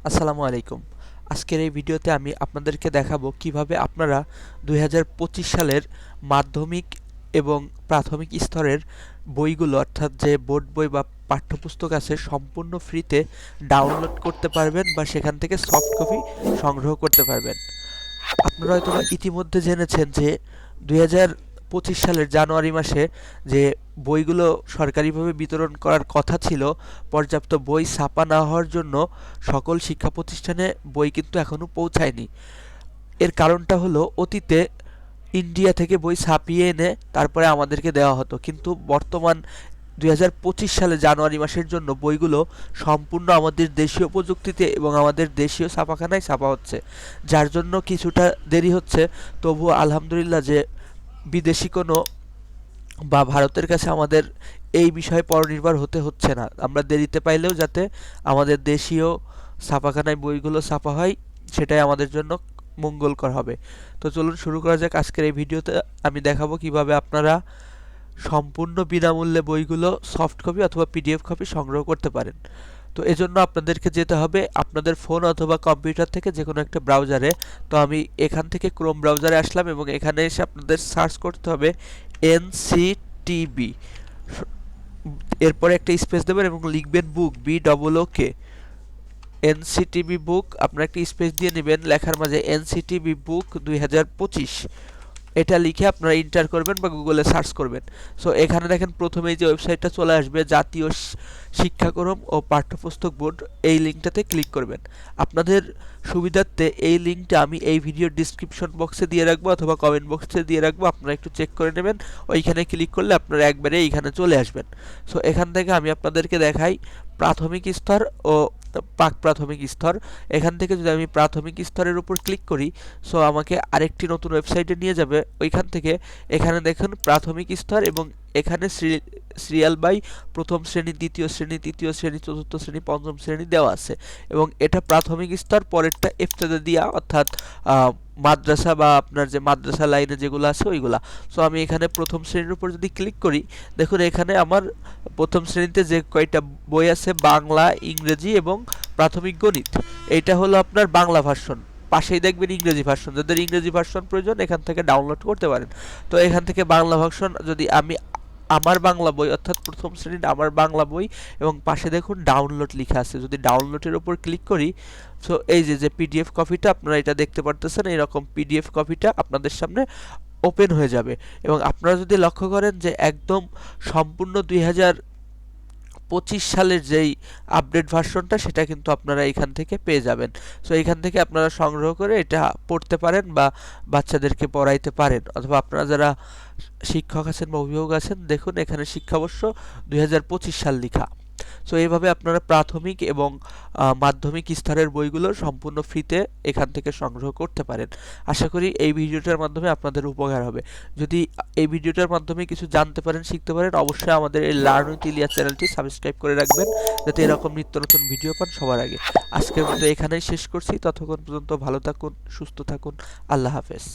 আসসালামু আলাইকুম। আজকের এই ভিডিওতে আমি আপনাদেরকে দেখাবো কিভাবে আপনারা ২০২৫ সালের মাধ্যমিক এবং প্রাথমিক স্তরের বইগুলো অর্থাৎ যে বোর্ড বই বা পাঠ্যপুস্তক আছে সম্পূর্ণ ফ্রিতে ডাউনলোড করতে পারবেন বা সেখান থেকে সফট কপি সংগ্রহ করতে পারবেন। আপনারা হয়তোবা ইতিমধ্যে জেনেছেন যে ২০২৫ সালের জানুয়ারি মাসে যে বইগুলো সরকারিভাবে বিতরণ করার কথা ছিল, পর্যাপ্ত বই ছাপা না হওয়ার জন্য সকল শিক্ষা প্রতিষ্ঠানে বই কিন্তু এখনো পৌঁছায়নি। এর কারণটা হলো অতীতে ইন্ডিয়া থেকে বই ছাপিয়ে এনে তারপরে আমাদেরকে দেওয়া হতো, কিন্তু বর্তমান ২০২৫ সালে জানুয়ারি মাসের জন্য বইগুলো সম্পূর্ণ আমাদের দেশীয় প্রযুক্তিতে এবং আমাদের দেশীয় ছাপাখানায় ছাপা হচ্ছে, যার জন্য কিছুটা দেরি হচ্ছে। তবুও আলহামদুলিল্লাহ যে বিদেশি কোনো বা ভারতের কাছে আমাদের এই বিষয়ে পরনির্ভর হতে হচ্ছে না। আমরা দেরিতে পাইলেও যাতে আমাদের দেশীয় ছাপাখানায় বইগুলো ছাপা হয়, সেটাই আমাদের জন্য মঙ্গলকর হবে। তো চলুন শুরু করা যাক। আজকের এই ভিডিওতে আমি দেখাবো কিভাবে আপনারা সম্পূর্ণ বিনামূল্যে বইগুলো সফট কপি অথবা পিডিএফ কপি সংগ্রহ করতে পারেন। তো এজন্য আপনাদেরকে যেতে হবে আপনাদের ফোন অথবা কম্পিউটার থেকে যে কোনো একটা ব্রাউজারে। তো আমি এখান থেকে ক্রোম ব্রাউজারে আসলাম এবং এখানে এসে আপনাদের সার্চ করতে হবে এনসিটিবি, এরপরে একটা স্পেস দেবেন এবং লিখবেন বুক, BOOK, এনসিটিবি বুক। আপনারা একটা স্পেস দিয়ে নেবেন, লেখার মাঝে এনসিটিবি বুক ২০২৫ এটা লিখে আপনারা এন্টার করবেন বা গুগলে সার্চ করবেন। সো এখানে দেখেন প্রথমেই যে ওয়েবসাইটটা চলে আসবে, জাতীয় শিক্ষাক্রম ও পাঠ্যপুস্তক বোর্ড, এই লিঙ্কটাতে ক্লিক করবেন। আপনাদের সুবিধার্থে এই লিঙ্কটা আমি এই ভিডিওর ডিসক্রিপশন বক্সে দিয়ে রাখবো অথবা কমেন্ট বক্সে দিয়ে রাখবো, আপনারা একটু চেক করে নেবেন। ওইখানে ক্লিক করলে আপনারা একবারে এইখানে চলে আসবেন। সো এখান থেকে আমি আপনাদেরকে দেখাই প্রাথমিক স্তর ও প্রাক প্রাথমিক স্তর। এখান থেকে যদি আমি প্রাথমিক স্তরের উপর ক্লিক করি, সো আমাকে আরেকটি নতুন ওয়েবসাইটে নিয়ে যাবে। ওইখান থেকে এখানে দেখুন প্রাথমিক স্তর এবং এখানে সিরিয়াল বাই প্রথম শ্রেণী, দ্বিতীয় শ্রেণী, তৃতীয় শ্রেণী, চতুর্থ শ্রেণী, পঞ্চম শ্রেণী দেওয়া আছে এবং এটা প্রাথমিক স্তর। পরেরটা ইফতেদা দিয়া অর্থাৎ মাদ্রাসা বা আপনার যে মাদ্রাসা লাইনে যেগুলো আছে ওইগুলা। সো আমি এখানে প্রথম শ্রেণীর উপর যদি ক্লিক করি, দেখুন এখানে আমার প্রথম শ্রেণীতে যে কয়টা বই আছে বাংলা, ইংরেজি এবং প্রাথমিক গণিত, এইটা হলো আপনার বাংলা ভার্সন। পাশেই দেখবেন ইংরেজি ভার্সন, যাদের ইংরেজি ভার্সন প্রয়োজন এখান থেকে ডাউনলোড করতে পারেন। তো এখান থেকে বাংলা ভার্সন যদি আমি আমার বাংলা বই অর্থাৎ প্রথম শ্রেণীর আমার বাংলা বই এবং পাশে দেখুন ডাউনলোড লেখা আছে, যদি ডাউনলোডের উপর ক্লিক করি, সো এই যে পিডিএফ কপিটা আপনারা এটা দেখতে পারতেছেন, এইরকম পিডিএফ কপিটা আপনাদের সামনে ওপেন হয়ে যাবে। এবং আপনারা যদি লক্ষ্য করেন যে একদম সম্পূর্ণ ২০২৫ সালের যেই আপডেট ভার্সনটা সেটা কিন্তু আপনারা এখান থেকে পেয়ে যাবেন। সো এখান থেকে আপনারা সংগ্রহ করে এটা পড়তে পারেন বা বাচ্চাদেরকে পড়াইতে পারেন, অথবা আপনারা যারা শিক্ষক আছেন বা অভিভাবক আছেন, দেখুন এখানে শিক্ষাবর্ষ ২০২৫ সাল লেখা। সো এইভাবে আপনারা প্রাথমিক এবং মাধ্যমিক স্তরের বইগুলো সম্পূর্ণ ফ্রিতে এখান থেকে সংগ্রহ করতে পারেন। আশা করি এই ভিডিওটার মাধ্যমে আপনাদের উপকার হবে। যদি এই ভিডিওটার মাধ্যমে কিছু জানতে পারেন, শিখতে পারেন, অবশ্যই আমাদের এই লার্ন উইথ ইলিয়াস চ্যানেলটি সাবস্ক্রাইব করে রাখবেন, যাতে এরকম নিত্য নতুন ভিডিও পান সবার আগে। আজকের মতো এখানেই শেষ করছি। ততক্ষণ পর্যন্ত ভালো থাকুন, সুস্থ থাকুন। আল্লাহ হাফেজ।